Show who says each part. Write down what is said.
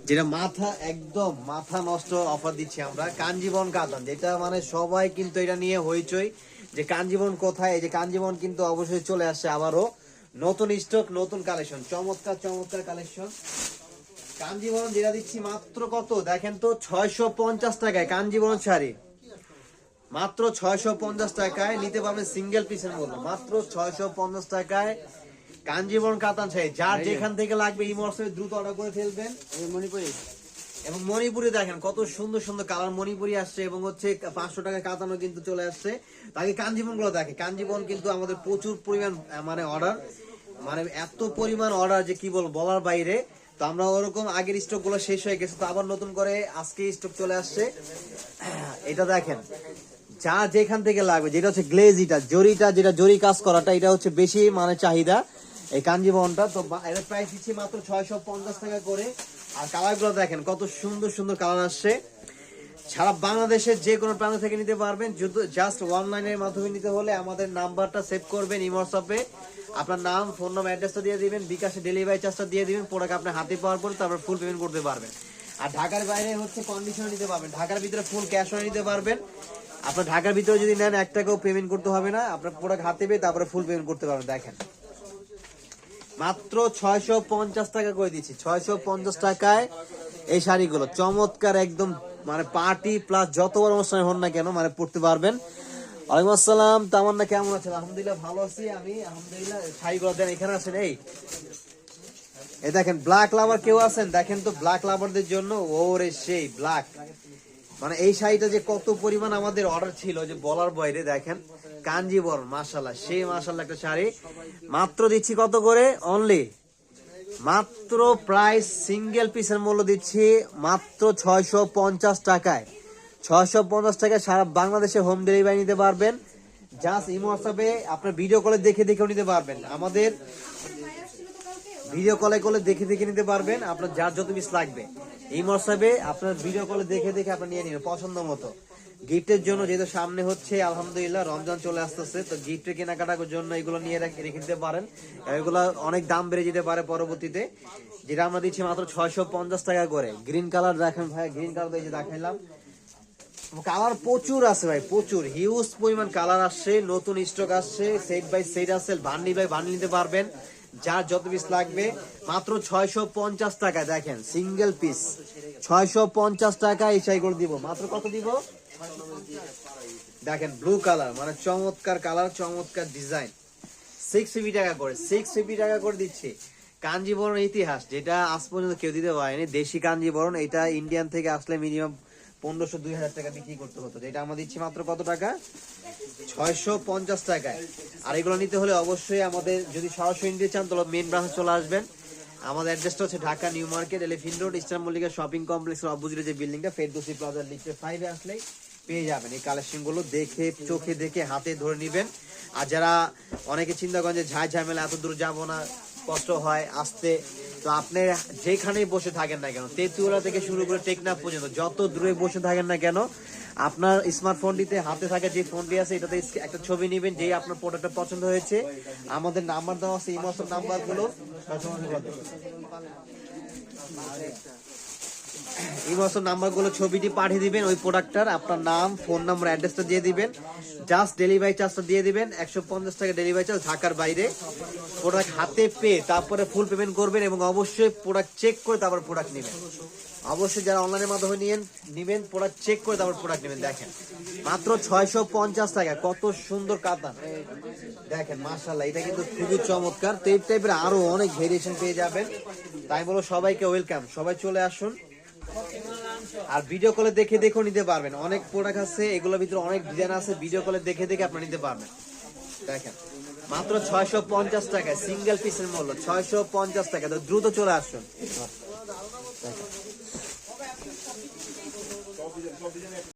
Speaker 1: যেটা মাথা একদম মাথা নষ্ট অফার দিচ্ছি আমরা, কাঞ্জিবরম কাতান, যেটা মানে সবাই কিন্তু এটা নিয়ে হইচই যে কাঞ্জিবরম কোথায়। এই যে কাঞ্জিবরম কিন্তু অবশ্যই চলে আসছে আবারও নতুন স্টক, নতুন কালেকশন, চমৎকার চমৎকার কালেকশন। কাঞ্জিবরম যেটা দিচ্ছি মাত্র কত দেখেন তো, 650 টাকায় কাঞ্জিবরম শাড়ি, মাত্র 650 টাকায় নিতে পারবেন সিঙ্গেল পিসের মধ্যে, মাত্র 650 টাকায় কাঞ্জিবরম কাতান শাড়ি। যার যেখান থেকে লাগবে এই মরসুমে দ্রুত অর্ডার করে ফেলবেন। মণিপুরি এবং মণিপুরি দেখেন কত সুন্দর সুন্দর কালার মণিপুরি আসছে, এবং হচ্ছে 500 টাকা কাতানো কিন্তু চলে আসছে। তাকে কাঞ্জিবরম গুলো দেখে, কাঞ্জিবরম কিন্তু আমাদের প্রচুর পরিমাণ মানে অর্ডার, মানে এত পরিমাণ অর্ডার যে কি বল বলার বাইরে। তো আমরা ওরকম আগের স্টক গুলো শেষ হয়ে গেছে, তো আবার নতুন করে আজকে স্টক চলে আসছে। এটা দেখেন যা যেখান থেকে লাগবে, যেটা হচ্ছে গ্লেজ, এটা জরিটা, যেটা জরি কাজ করাটা, এটা হচ্ছে বেশি মানে চাহিদা এই কাঞ্জিবরমটা। তো এর প্রাইস দিচ্ছি মাত্র 650 টাকা করে। আর কালার গুলো দেখেন কত সুন্দর সুন্দর কালার আসছে। সারা বাংলাদেশের যে কোনো প্রান্ত থেকে নিতে পারবেন, জাস্ট অনলাইনের মাধ্যমে নিতে হলে আমাদের নাম্বারটা সেভ করবেন, হোয়াটসঅ্যাপে আপনার নাম, ফোন নাম্বার, অ্যাড্রেসটা দিয়ে দিবেন, বিকাশে ডেলিভারি চার্জটা দিয়ে দিবেন, প্রোডাক্ট আপনার হাতে পাওয়ার পরে তারপর ফুল পেমেন্ট করতে পারবেন। আর ঢাকার বাইরে হচ্ছে কন্ডিশনে নিতে পারবেন, ঢাকার ভিতরে ফুল ক্যাশ অনে নিতে পারবেন। আপনার ঢাকার ভিতরে যদি নেন 1 টাকাও পেমেন্ট করতে হবে না, আপনার প্রোডাক্ট হাতে পেয়ে তারপরে ফুল পেমেন্ট করতে পারবেন। দেখেন মাত্র 650 টাকা করে দিচ্ছি, 650 টাকায় এই শাড়িগুলো চমৎকার একদম, মানে পার্টি প্লাস যত বড় অনুষ্ঠানে হন না কেন মানে পড়তে পারবেন। ওয়ালাইকুম আসসালাম, তামান্না কেমন আছেন? আলহামদুলিল্লাহ ভালো আছি আমি, আলহামদুলিল্লাহ। শাড়িগুলো দেন, এখানে আছেন। এই দেখেন ব্ল্যাক লাভার কেউ আছেন? দেখেন তো ব্ল্যাক লাভারদের জন্য ওরে সেই ব্ল্যাক, মানে এই শাড়িটা যে কত পরিমাণ আমাদের অর্ডার ছিল যে বলার বাইরে। দেখেন কাঞ্জিবরম মাশাআল্লাহ, সেই মাশাআল্লাহ একটা শাড়ি মাত্র দিচ্ছি কত করে, অনলি মাত্র প্রাইস সিঙ্গেল পিসের মূল্য দিচ্ছি মাত্র 650 টাকায়। 650 টাকায় সারা বাংলাদেশে হোম ডেলিভারি নিতে পারবেন। জাস্ট ইমো হোয়াটসঅ্যাপে আপনার ভিডিও কলে দেখে দেখেও নিতে পারবেন, আমাদের ভিডিও কলে করে দেখে দেখে নিতে পারবেন। আপনার যার যত পিস লাগবে এই হোয়াটসঅ্যাপে আপনার ভিডিও কলে দেখে দেখে আপনি নিয়ে নিবেন পছন্দ মতো। গিফটের জন্য যেহেতু সামনে হচ্ছে আলহামদুলিল্লাহ রমজান চলে আসতেছে, তো গিফটের কেনাকাটার জন্য এগুলো নিয়ে রেখে দিতে পারেন। এগুলো অনেক দাম বেড়ে যেতে পারে পরবর্তীতে। যেটা আমরা দিচ্ছি মাত্র 650 টাকা করে। গ্রিন কালার দেখেন ভাই, গ্রিন কালার এই যে দেখাইলাম, কালার প্রচুর আছে ভাই, প্রচুর হিউজ পরিমাণ কালার আসছে, নতুন স্টক আসছে, সেট বাই সেট আছে, বান্ডিল বাই বান্ডিল নিতে পারবেন। যার যত পিস লাগবে মাত্র 650 টাকা। দেখেন সিঙ্গেল পিস 650 টাকা এই শাড়িগুলো দিব, মাত্র কত দিব দেখেন, ব্লু কালার, মানে চমৎকার কালার, চমৎকার ডিজাইন, 650 টাকা করে, 650 টাকা করে দিচ্ছি। কাঞ্জিবরম ইতিহাস যেটা আজ পর্যন্ত কেউ দিতে পারেনি, দেশি কাঞ্জিবরম, এটা ইন্ডিয়ান থেকে আসলে মিনিমাম 1500-2000 টাকা বিক্রি করতে হতো, এটা আমরা দিচ্ছি মাত্র কত টাকা, 650 টাকায়। আর এগুলো নিতে হলে অবশ্যই আমাদের যদি সরাসরি নিতে চান তাহলে মেন ব্রাঞ্চে চলে আসবেন। আমাদের অ্যাড্রেসটা হচ্ছে Dhaka new market, elephant road, eastern Mallika shopping কমপ্লেক্সের অপোজিটে যে বিল্ডিংটা, ফেরদৌসি প্লাজার লিফটে 5-এ আসলেই পেয়ে যাবেন। এই কালেকশন গুলো দেখে চোখে দেখে হাতে ধরে নিবেন। আর যারা অনেকে চিন্তা করেন যে ঝামেলা এত দূর যাবো না, কষ্ট হয় আসতে, তো আপনি যেখানেই বসে থাকেন না কেন, তেতুলা থেকে শুরু করে টেকনাফ পর্যন্ত যত দূরে বসে থাকেন না কেন, আপনার স্মার্টফোনটিতে হাতে থাকা যে ফোনটি আছে এটাতে একটা ছবি নেবেন, যেই আপনার প্রোডাক্টটা পছন্দ হয়েছে, আমাদের নাম্বার দেওয়া আছে, ইমোশন নাম্বার গুলো ইমোশন নাম্বার গুলো ছবিটি পাঠিয়ে দিবেন, ওই প্রোডাক্টটার আপনার নাম, ফোন নাম্বার, অ্যাড্রেসটা দিয়ে দিবেন, জাস্ট ডেলিভারি চার্জটা দিয়ে দিবেন 150 টাকা ডেলিভারি চার্জ ঢাকার বাইরে। প্রোডাক্ট হাতে পেয়ে তারপরে ফুল পেমেন্ট করবেন, এবং অবশ্যই প্রোডাক্ট চেক করে তারপর প্রোডাক্ট নেবেন। অবশ্যই যারা অনলাইনের মাধ্যমে নিবেন প্রোডাক্ট চেক করে তারপর প্রোডাক্ট নেবেন। দেখেন মাত্র 650 টাকা, কত সুন্দর কাতান দেখেন মাশাআল্লাহ, এটা কিন্তু খুবই চমৎকার। তো এই টাইপের আরো অনেক ভেরিয়েশন পেয়ে যাবেন, তাই বলো সবাইকে ওয়েলকাম, সবাই চলে আসুন। আর ভিডিও কলে দেখে দেখেও নিতে পারবেন, অনেক প্রোডাক্ট আছে এগুলোর ভিতরে অনেক ডিজাইন আছে, ভিডিও কলে দেখে দেখে আপনারা নিতে পারবেন। দেখেন মাত্র 650 টাকা সিঙ্গেল পিসের মূল্য, 650 টাকা, তো দ্রুত চলে আসুন।